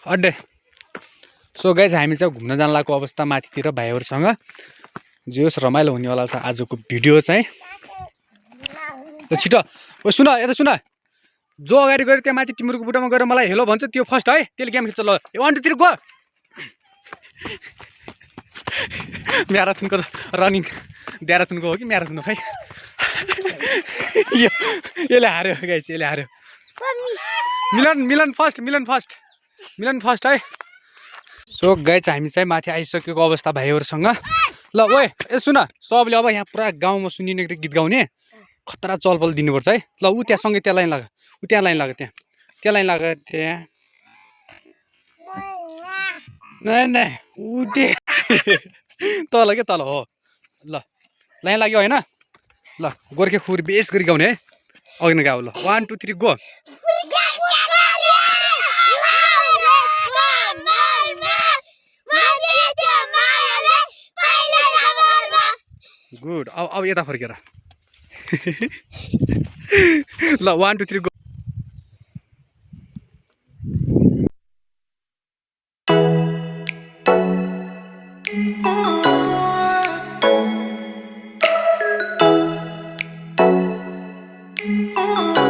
अड्डे so guys हामी चाहिँ घुम्न जान लागेको अवस्था माथितिर भाइहरूसँग जे होस् रमाइलो हुनेवाला छ आजको भिडियो चाहिँ छिटो ओ सुन यता सुन जो अगाडि गएर त्यहाँ माथि तिमीहरूको बुटामा गएर मलाई हेलो भन्छ त्यो फर्स्ट है त्यसले गेम खेल्छ ल 1 2 3 गो म्याराथनको रनिङ म्याराथनको हो कि म्याराथन हो खै यसले हार्यो गाइस यसले हार्यो मिलन फर्स्ट है सो गाइस हामी चाहिँ माथि आइसकेको अवस्था भाइहरूसँग ल ओए ए सुन सबले अब यहाँ पुरा गाउँमा सुनिने गीत गाउने खतरा चलपल दिनुपर्छ है ल ऊ त्यहाँ सँगै त्यहाँ लाइन लगा ऊ त्यहाँ लाइन लगा त्यहाँ लाइन लगा त्यहाँ नै ऊ तल के तल हो ल लाइन लाग्यो होइन ल गोर्खे खुर बेस गरी गाउने है अघि नै गाऊ ल 1 2 3 गो गुड अब यता फर्केर ल 1 2 3 गो Oh